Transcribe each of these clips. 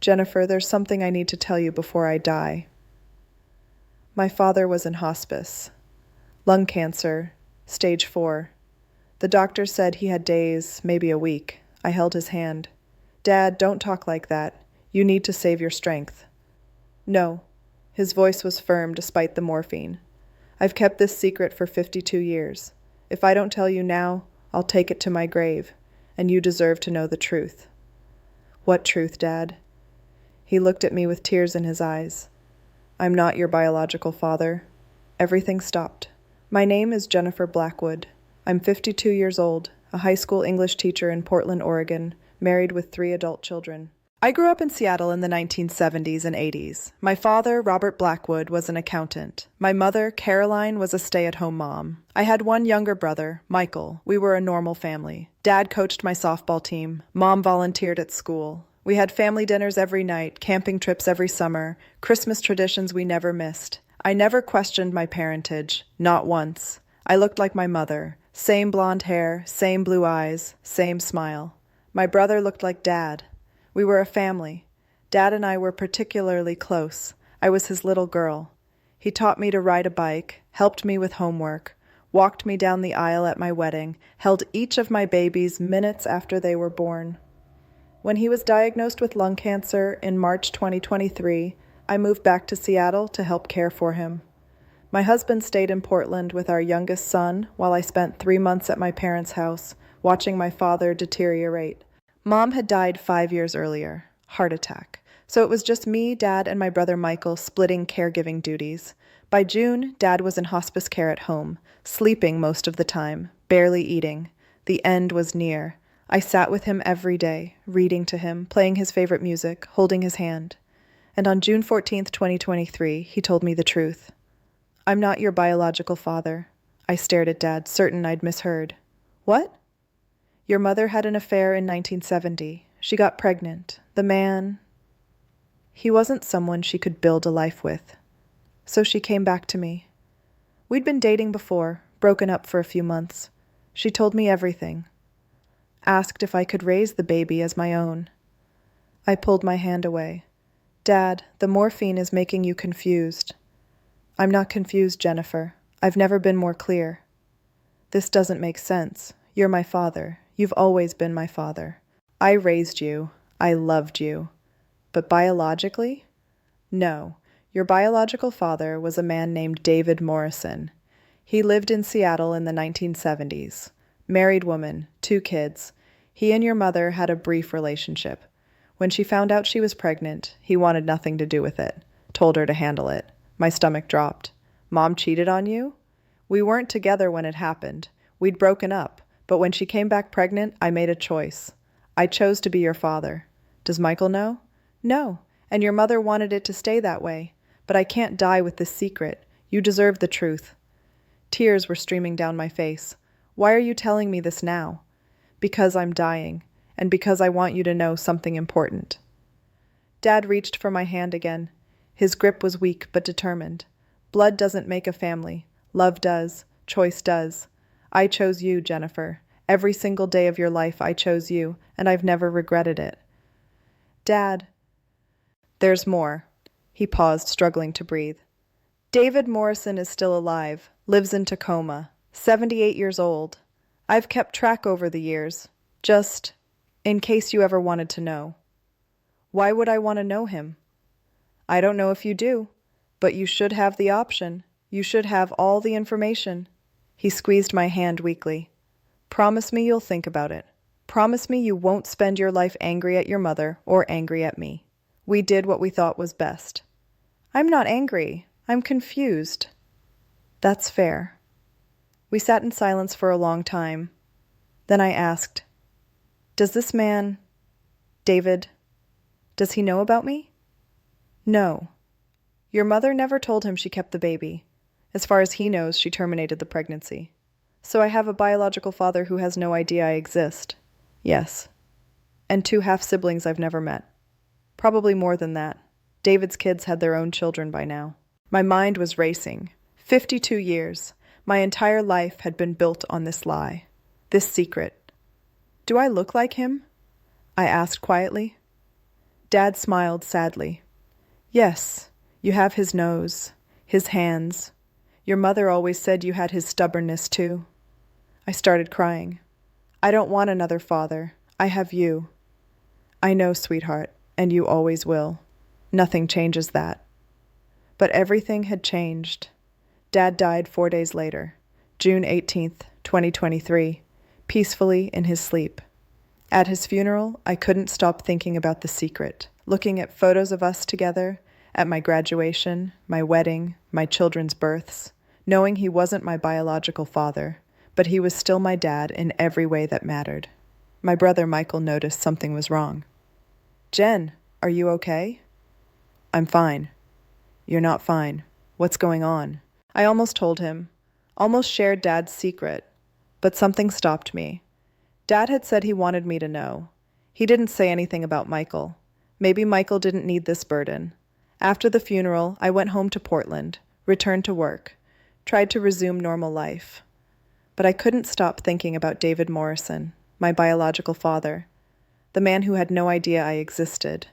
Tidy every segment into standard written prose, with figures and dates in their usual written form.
Jennifer, there's something I need to tell you before I die. My father was in hospice. Lung cancer, stage 4. The doctor said he had days, maybe a week. I held his hand. Dad, don't talk like that. You need to save your strength. No. His voice was firm despite the morphine. I've kept this secret for 52 years. If I don't tell you now, I'll take it to my grave, and you deserve to know the truth. What truth, Dad? He looked at me with tears in his eyes. I'm not your biological father. Everything stopped. My name is Jennifer Blackwood. I'm 52 years old, a high school English teacher in Portland, Oregon, married with 3 adult children. I grew up in Seattle in the 1970s and 80s. My father, Robert Blackwood, was an accountant. My mother, Caroline, was a stay-at-home mom. I had one younger brother, Michael. We were a normal family. Dad coached my softball team. Mom volunteered at school. We had family dinners every night, camping trips every summer, Christmas traditions we never missed. I never questioned my parentage, not once. I looked like my mother. Same blonde hair, same blue eyes, same smile. My brother looked like Dad. We were a family. Dad and I were particularly close. I was his little girl. He taught me to ride a bike, helped me with homework, walked me down the aisle at my wedding, held each of my babies minutes after they were born. When he was diagnosed with lung cancer in March 2023, I moved back to Seattle to help care for him. My husband stayed in Portland with our youngest son while I spent 3 months at my parents' house, watching my father deteriorate. Mom had died 5 years earlier, heart attack. So it was just me, Dad, and my brother Michael splitting caregiving duties. By June, Dad was in hospice care at home, sleeping most of the time, barely eating. The end was near. I sat with him every day, reading to him, playing his favorite music, holding his hand. And on June 14th, 2023, he told me the truth. I'm not your biological father. I stared at Dad, certain I'd misheard. What? Your mother had an affair in 1970. She got pregnant. The man... He wasn't someone she could build a life with. So she came back to me. We'd been dating before, broken up for a few months. She told me everything. Asked if I could raise the baby as my own. I pulled my hand away. Dad, the morphine is making you confused. I'm not confused, Jennifer. I've never been more clear. This doesn't make sense. You're my father. You've always been my father. I raised you. I loved you. But biologically? No. Your biological father was a man named David Morrison. He lived in Seattle in the 1970s. Married woman, 2 kids. He and your mother had a brief relationship. When she found out she was pregnant, he wanted nothing to do with it. Told her to handle it. My stomach dropped. Mom cheated on you? We weren't together when it happened. We'd broken up, but when she came back pregnant, I made a choice. I chose to be your father. Does Michael know? No, and your mother wanted it to stay that way. But I can't die with this secret. You deserve the truth. Tears were streaming down my face. Why are you telling me this now? Because I'm dying, and because I want you to know something important. Dad reached for my hand again. His grip was weak but determined. Blood doesn't make a family. Love does. Choice does. I chose you, Jennifer. Every single day of your life I chose you, and I've never regretted it. Dad. There's more. He paused, struggling to breathe. David Morrison is still alive, lives in Tacoma, 78 years old. I've kept track over the years, just in case you ever wanted to know. Why would I want to know him? I don't know if you do, but you should have the option. You should have all the information. He squeezed my hand weakly. Promise me you'll think about it. Promise me you won't spend your life angry at your mother or angry at me. We did what we thought was best. I'm not angry. I'm confused. That's fair. We sat in silence for a long time. Then I asked, does this man, David, does he know about me? No. Your mother never told him she kept the baby. As far as he knows, she terminated the pregnancy. So I have a biological father who has no idea I exist. Yes. And 2 half-siblings I've never met. Probably more than that. David's kids had their own children by now. My mind was racing. 52 years. My entire life had been built on this lie. This secret. Do I look like him? I asked quietly. Dad smiled sadly. Yes, you have his nose, his hands. Your mother always said you had his stubbornness too. I started crying. I don't want another father. I have you. I know, sweetheart, and you always will. Nothing changes that. But everything had changed. Dad died 4 days later, June 18th, 2023, peacefully in his sleep. At his funeral, I couldn't stop thinking about the secret, looking at photos of us together, at my graduation, my wedding, my children's births, knowing he wasn't my biological father, but he was still my dad in every way that mattered. My brother Michael noticed something was wrong. Jen, are you okay? I'm fine. You're not fine. What's going on? I almost told him, almost shared Dad's secret, but something stopped me. Dad had said he wanted me to know. He didn't say anything about Michael. Maybe Michael didn't need this burden. After the funeral, I went home to Portland, returned to work, tried to resume normal life. But I couldn't stop thinking about David Morrison, my biological father, the man who had no idea I existed.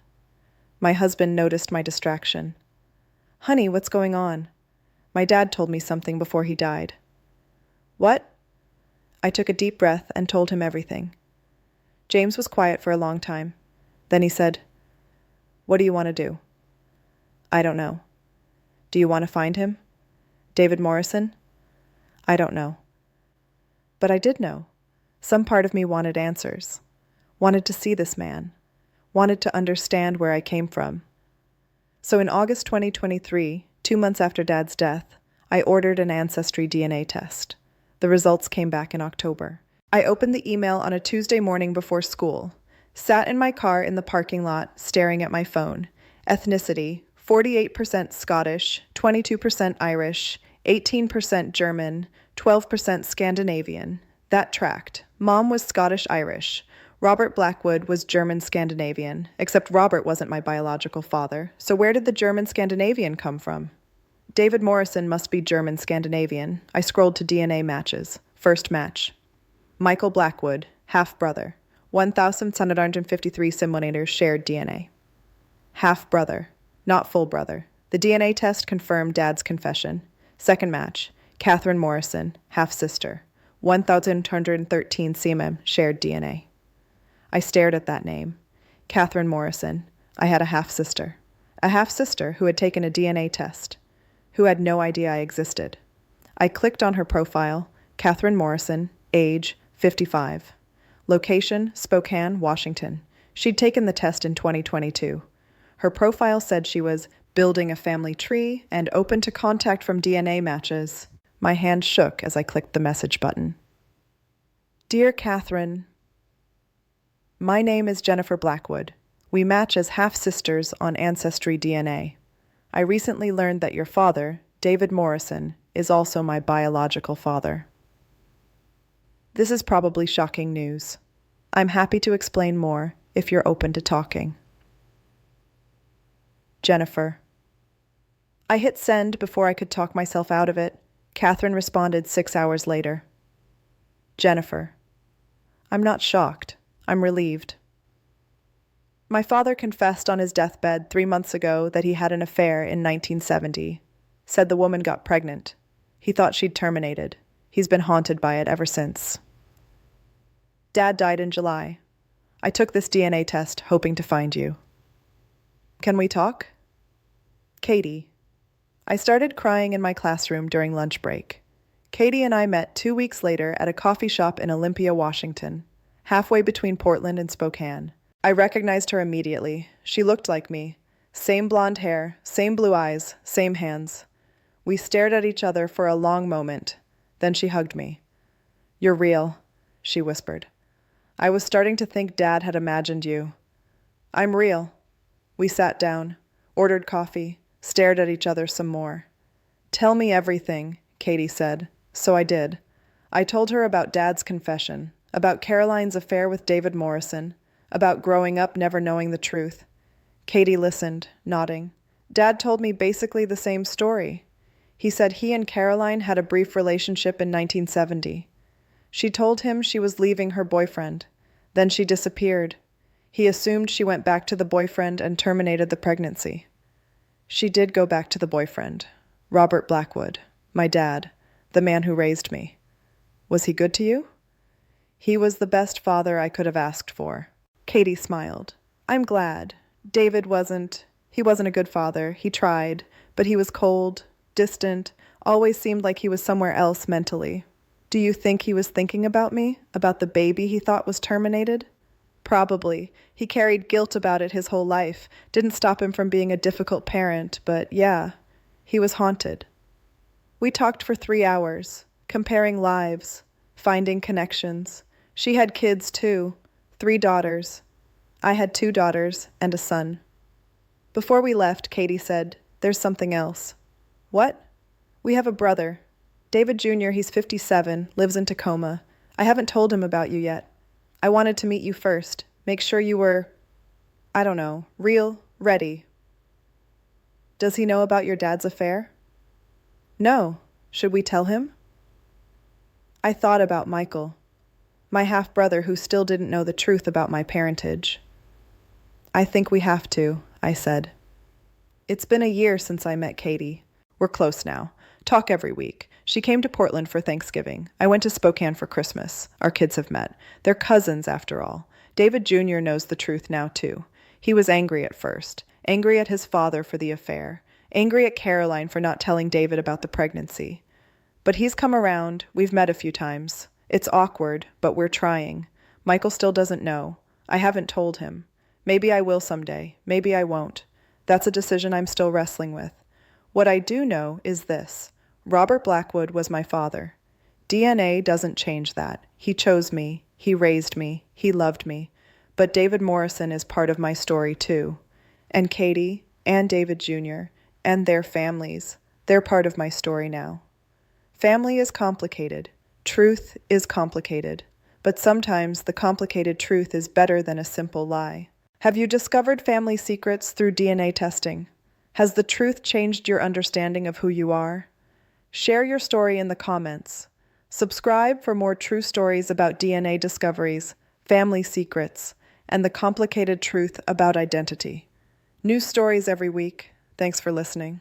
My husband noticed my distraction. Honey, what's going on? My dad told me something before he died. What? I took a deep breath and told him everything. James was quiet for a long time. Then he said, What do you want to do? I don't know. Do you want to find him? David Morrison? I don't know. But I did know. Some part of me wanted answers, wanted to see this man, wanted to understand where I came from. So in August 2023, 2 months after Dad's death, I ordered an ancestry DNA test. The results came back in October. I opened the email on a Tuesday morning before school, sat in my car in the parking lot, staring at my phone. Ethnicity, 48% Scottish, 22% Irish, 18% German, 12% Scandinavian. That tracked. Mom was Scottish-Irish. Robert Blackwood was German-Scandinavian, except Robert wasn't my biological father. So where did the German-Scandinavian come from? David Morrison must be German-Scandinavian. I scrolled to DNA matches. First match. Michael Blackwood, half-brother. 1,753 simulators shared DNA. Half-brother, not full brother. The DNA test confirmed Dad's confession. Second match. Catherine Morrison, half-sister. 1,213 cmm shared DNA. I stared at that name. Catherine Morrison. I had a half-sister. A half-sister who had taken a DNA test, who had no idea I existed. I clicked on her profile, Catherine Morrison, age 55. Location, Spokane, Washington. She'd taken the test in 2022. Her profile said she was building a family tree and open to contact from DNA matches. My hand shook as I clicked the message button. Dear Catherine, my name is Jennifer Blackwood. We match as half-sisters on Ancestry DNA. I recently learned that your father, David Morrison, is also my biological father. This is probably shocking news. I'm happy to explain more if you're open to talking. Jennifer. I hit send before I could talk myself out of it. Catherine responded 6 hours later. Jennifer. I'm not shocked. I'm relieved. My father confessed on his deathbed 3 months ago that he had an affair in 1970. Said the woman got pregnant. He thought she'd terminated. He's been haunted by it ever since. Dad died in July. I took this DNA test hoping to find you. Can we talk? Katie. I started crying in my classroom during lunch break. Katie and I met 2 weeks later at a coffee shop in Olympia, Washington, halfway between Portland and Spokane. I recognized her immediately. She looked like me. Same blonde hair, same blue eyes, same hands. We stared at each other for a long moment. Then she hugged me. You're real, she whispered. I was starting to think Dad had imagined you. I'm real. We sat down, ordered coffee, stared at each other some more. Tell me everything, Katie said. So I did. I told her about Dad's confession, about Caroline's affair with David Morrison, about growing up never knowing the truth. Katie listened, nodding. Dad told me basically the same story. He said he and Caroline had a brief relationship in 1970. She told him she was leaving her boyfriend. Then she disappeared. He assumed she went back to the boyfriend and terminated the pregnancy. She did go back to the boyfriend, Robert Blackwood, my dad, the man who raised me. Was he good to you? He was the best father I could have asked for. Katie smiled. I'm glad. David wasn't a good father. He tried, but he was cold, distant, always seemed like he was somewhere else mentally. Do you think he was thinking about me? About the baby he thought was terminated? Probably. He carried guilt about it his whole life. Didn't stop him from being a difficult parent, but yeah, he was haunted. We talked for 3 hours, comparing lives, finding connections. She had kids too, 3 daughters. I had 2 daughters and a son. Before we left, Katie said, "There's something else." What? We have a brother. David Jr., he's 57, lives in Tacoma. I haven't told him about you yet. I wanted to meet you first, make sure you were, I don't know, real, ready. Does he know about your dad's affair? No. Should we tell him? I thought about Michael, my half-brother who still didn't know the truth about my parentage. I think we have to, I said. It's been a year since I met Katie. We're close now. Talk every week. She came to Portland for Thanksgiving. I went to Spokane for Christmas. Our kids have met. They're cousins, after all. David Jr. knows the truth now, too. He was angry at first. Angry at his father for the affair. Angry at Caroline for not telling David about the pregnancy. But he's come around. We've met a few times. It's awkward, but we're trying. Michael still doesn't know. I haven't told him. Maybe I will someday. Maybe I won't. That's a decision I'm still wrestling with. What I do know is this. Robert Blackwood was my father. DNA doesn't change that. He chose me. He raised me. He loved me. But David Morrison is part of my story too. And Katie and David Jr. and their families, they're part of my story now. Family is complicated. Truth is complicated. But sometimes the complicated truth is better than a simple lie. Have you discovered family secrets through DNA testing? Has the truth changed your understanding of who you are? Share your story in the comments. Subscribe for more true stories about DNA discoveries, family secrets, and the complicated truth about identity. New stories every week. Thanks for listening.